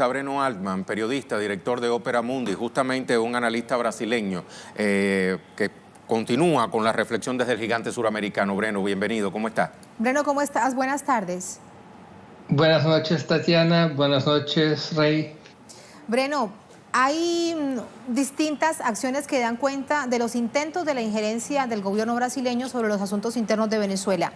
Breno Altman, periodista, director de Ópera Mundi, justamente un analista brasileño que continúa con la reflexión desde el gigante suramericano. Breno, bienvenido, ¿cómo está? Breno, ¿cómo estás? Buenas tardes. Buenas noches, Tatiana. Buenas noches, Rey. Breno, hay distintas acciones que dan cuenta de los intentos de la injerencia del gobierno brasileño sobre los asuntos internos de Venezuela.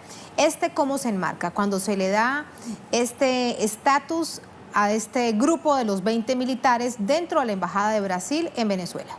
¿Cómo se enmarca? Cuando se le da este estatus a este grupo de los 20 militares dentro de la Embajada de Brasil en Venezuela.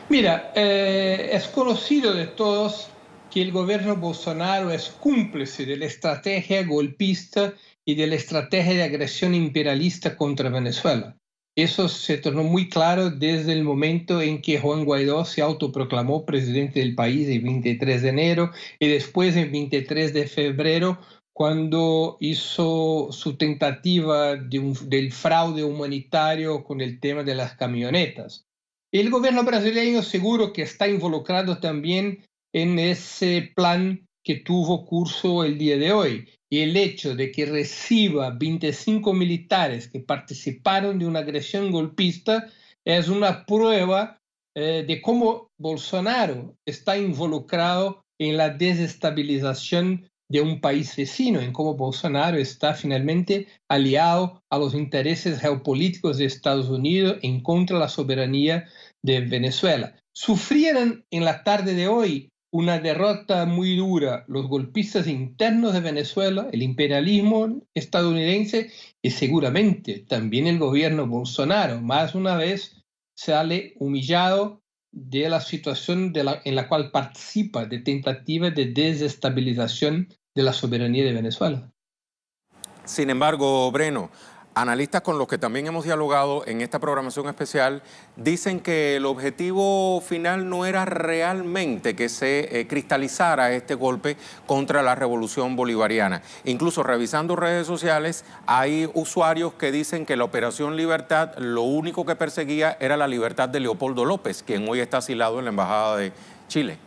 Mira, es conocido de todos que el gobierno Bolsonaro es cómplice de la estrategia golpista y de la estrategia de agresión imperialista contra Venezuela. Eso se tornó muy claro desde el momento en que Juan Guaidó se autoproclamó presidente del país el 23 de enero y después el 23 de febrero, cuando hizo su tentativa del fraude humanitario con el tema de las camionetas. El gobierno brasileño seguro que está involucrado también en ese plan que tuvo curso el día de hoy. Y el hecho de que reciba 25 militares que participaron de una agresión golpista es una prueba de cómo Bolsonaro está involucrado en la desestabilización de un país vecino, en cómo Bolsonaro está finalmente aliado a los intereses geopolíticos de Estados Unidos en contra de la soberanía de Venezuela. Sufrieron en la tarde de hoy una derrota muy dura los golpistas internos de Venezuela, el imperialismo estadounidense y seguramente también el gobierno Bolsonaro. Más una vez sale humillado de la situación en la cual participa de tentativa de desestabilización de la soberanía de Venezuela. Sin embargo, Breno, analistas con los que también hemos dialogado en esta programación especial dicen que el objetivo final no era realmente que se cristalizara este golpe contra la revolución bolivariana. Incluso revisando redes sociales hay usuarios que dicen que la Operación Libertad lo único que perseguía era la libertad de Leopoldo López, quien hoy está asilado en la Embajada de Chile.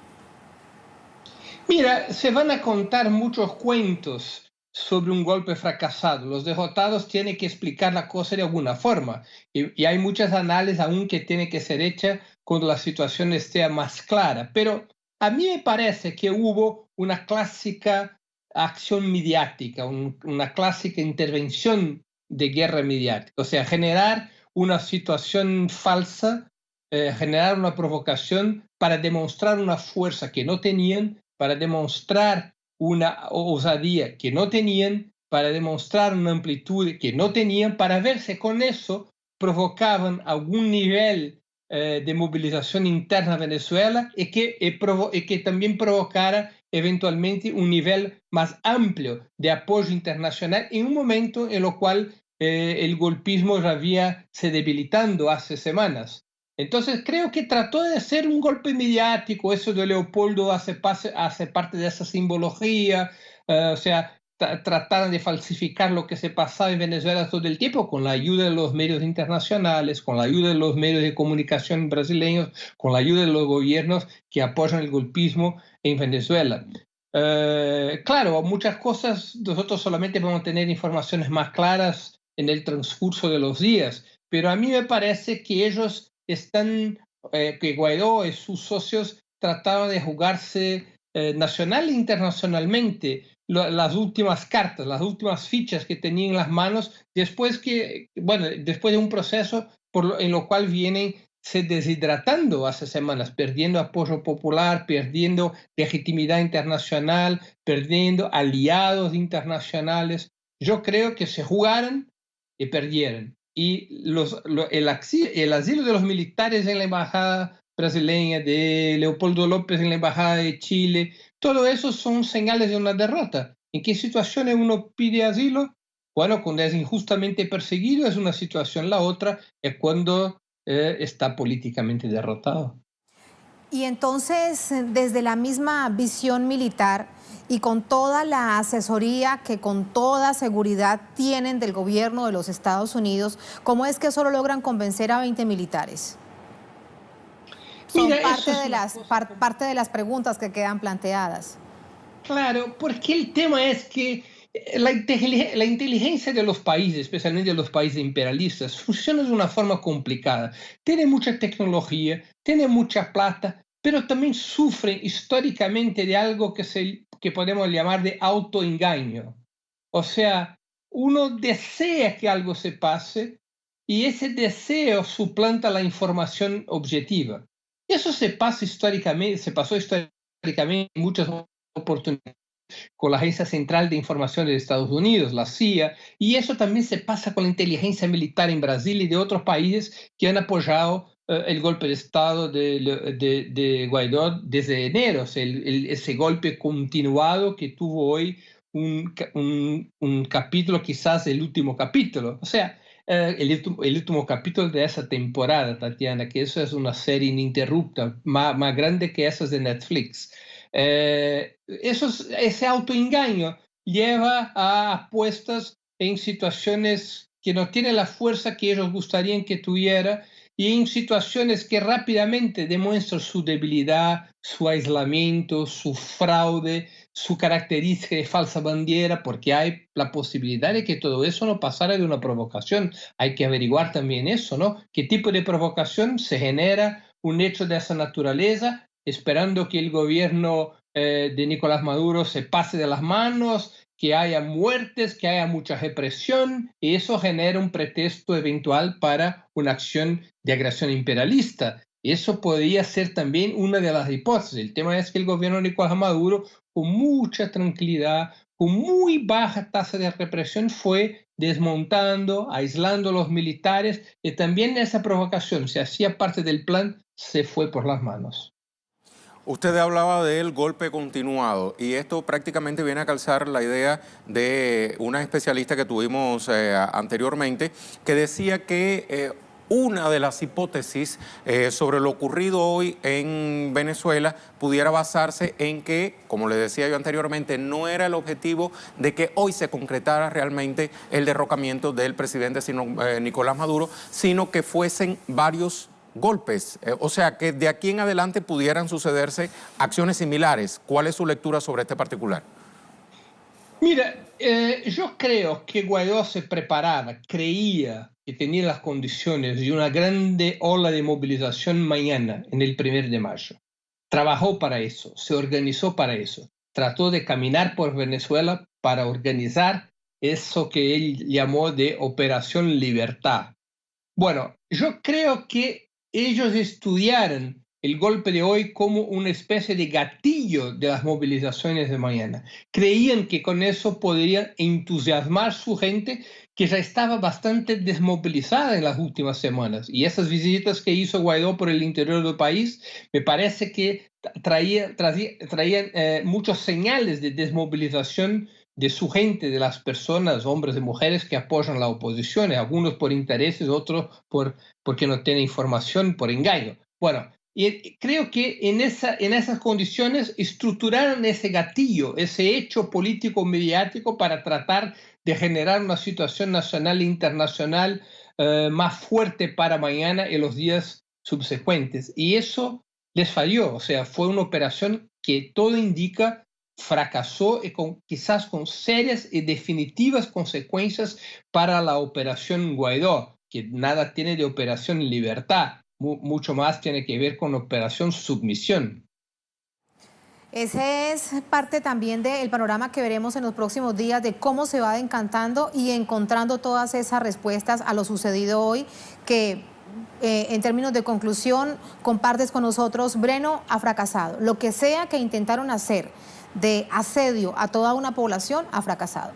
Mira, se van a contar muchos cuentos sobre un golpe fracasado. Los derrotados tienen que explicar la cosa de alguna forma y hay muchas análisis aún que tienen que ser hechas cuando la situación esté más clara. Pero a mí me parece que hubo una clásica acción mediática, una clásica intervención de guerra mediática, o sea, generar una situación falsa, generar una provocación para demostrar una fuerza que no tenían, para demostrar una osadía que no tenían, para demostrar una amplitud que no tenían, para ver si con eso provocaban algún nivel de movilización interna a Venezuela y que también provocara eventualmente un nivel más amplio de apoyo internacional en un momento en el cual el golpismo ya había se debilitando hace semanas. Entonces creo que trató de hacer un golpe mediático, eso de Leopoldo hace parte de esa simbología, o sea, trataron de falsificar lo que se pasaba en Venezuela todo el tiempo con la ayuda de los medios internacionales, con la ayuda de los medios de comunicación brasileños, con la ayuda de los gobiernos que apoyan el golpismo en Venezuela. Claro, muchas cosas nosotros solamente vamos a tener informaciones más claras en el transcurso de los días, pero a mí me parece que ellos que Guaidó y sus socios trataban de jugarse nacional e internacionalmente las últimas cartas, las últimas fichas que tenían en las manos después de un proceso en lo cual vienen se deshidratando hace semanas, perdiendo apoyo popular, perdiendo legitimidad internacional, perdiendo aliados internacionales. Yo creo que se jugaron y perdieron. Y el asilo de los militares en la embajada brasileña, de Leopoldo López en la embajada de Chile, todo eso son señales de una derrota. ¿En qué situaciones uno pide asilo? Bueno, cuando es injustamente perseguido es una situación, la otra es cuando está políticamente derrotado. Y entonces, desde la misma visión militar y con toda la asesoría que con toda seguridad tienen del gobierno de los Estados Unidos, ¿cómo es que solo logran convencer a 20 militares? Son parte de las preguntas que quedan planteadas. Claro, porque el tema es que La inteligencia de los países, especialmente de los países imperialistas, funciona de una forma complicada. Tiene mucha tecnología, tiene mucha plata, pero también sufre históricamente de algo que podemos llamar de autoengaño. O sea, uno desea que algo se pase y ese deseo suplanta la información objetiva. Eso se pasó históricamente en muchas oportunidades con la Agencia Central de Información de Estados Unidos, la CIA, y eso también se pasa con la inteligencia militar en Brasil y de otros países que han apoyado el golpe de Estado de Guaidó desde enero, o sea, ese golpe continuado que tuvo hoy un capítulo, quizás el último capítulo, o sea, el último capítulo de esa temporada, Tatiana, que eso es una serie ininterrupta, más grande que esas de Netflix. Ese autoengaño lleva a apuestas en situaciones que no tienen la fuerza que ellos gustarían que tuviera y en situaciones que rápidamente demuestran su debilidad, su aislamiento, su fraude, su característica de falsa bandera, porque hay la posibilidad de que todo eso no pasara de una provocación. Hay que averiguar también eso, ¿no? ¿Qué tipo de provocación se genera un hecho de esa naturaleza, esperando que el gobierno de Nicolás Maduro se pase de las manos, que haya muertes, que haya mucha represión, y eso genera un pretexto eventual para una acción de agresión imperialista? Eso podría ser también una de las hipótesis. El tema es que el gobierno de Nicolás Maduro, con mucha tranquilidad, con muy baja tasa de represión, fue desmontando, aislando a los militares, y también esa provocación, si hacía parte del plan, se fue por las manos. Usted hablaba del golpe continuado y esto prácticamente viene a calzar la idea de una especialista que tuvimos anteriormente que decía que una de las hipótesis sobre lo ocurrido hoy en Venezuela pudiera basarse en que, como le decía yo anteriormente, no era el objetivo de que hoy se concretara realmente el derrocamiento del presidente Nicolás Maduro, sino que fuesen varios golpes, o sea, que de aquí en adelante pudieran sucederse acciones similares. ¿Cuál es su lectura sobre este particular? Mira, yo creo que Guaidó se preparaba, creía que tenía las condiciones de una grande ola de movilización mañana, en el 1 de mayo. Trabajó para eso, se organizó para eso, trató de caminar por Venezuela para organizar eso que él llamó de Operación Libertad. Bueno, yo creo que ellos estudiaron el golpe de hoy como una especie de gatillo de las movilizaciones de mañana. Creían que con eso podrían entusiasmar su gente que ya estaba bastante desmovilizada en las últimas semanas. Y esas visitas que hizo Guaidó por el interior del país me parece que traían muchas señales de desmovilización de su gente, de las personas, hombres y mujeres que apoyan la oposición, algunos por intereses, otros porque no tienen información, por engaño. Bueno, y creo que en esas condiciones estructuraron ese gatillo, ese hecho político mediático para tratar de generar una situación nacional e internacional más fuerte para mañana y los días subsecuentes. Y eso les falló, o sea, fue una operación que todo indica fracasó y quizás con serias y definitivas consecuencias para la Operación Guaidó, que nada tiene de Operación Libertad, mucho más tiene que ver con Operación Submisión. Ese es parte también del panorama que veremos en los próximos días de cómo se va encantando y encontrando todas esas respuestas a lo sucedido hoy, que en términos de conclusión compartes con nosotros. Breno, ha fracasado. Lo que sea que intentaron hacer de asedio a toda una población ha fracasado.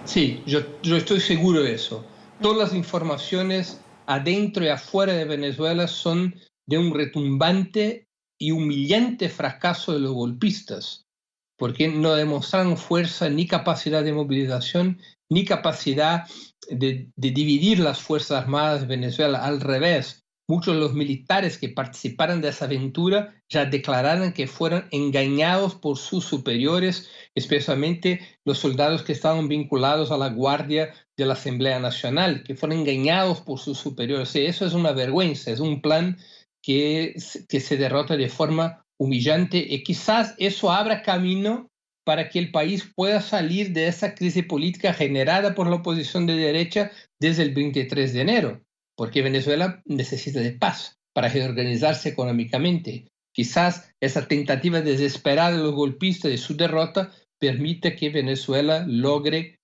Sí, yo estoy seguro de eso. Todas las informaciones adentro y afuera de Venezuela son de un retumbante y humillante fracaso de los golpistas, porque no demostraron fuerza ni capacidad de movilización, ni capacidad de dividir las Fuerzas Armadas de Venezuela. Al revés, muchos de los militares que participaron de esa aventura ya declararon que fueron engañados por sus superiores, especialmente los soldados que estaban vinculados a la Guardia de la Asamblea Nacional, que fueron engañados por sus superiores. Eso es una vergüenza, es un plan que se derrota de forma humillante y quizás eso abra camino para que el país pueda salir de esa crisis política generada por la oposición de derecha desde el 23 de enero, porque Venezuela necesita de paz para reorganizarse económicamente. Quizás esa tentativa desesperada de los golpistas de su derrota permite que Venezuela logre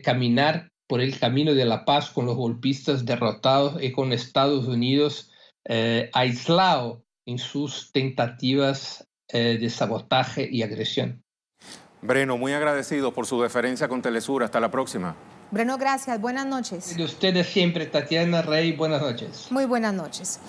caminar por el camino de la paz con los golpistas derrotados y con Estados Unidos aislado en sus tentativas de sabotaje y agresión. Breno, muy agradecido por su deferencia con Telesur. Hasta la próxima. Breno, gracias. Buenas noches. De ustedes siempre, Tatiana Rey, buenas noches. Muy buenas noches.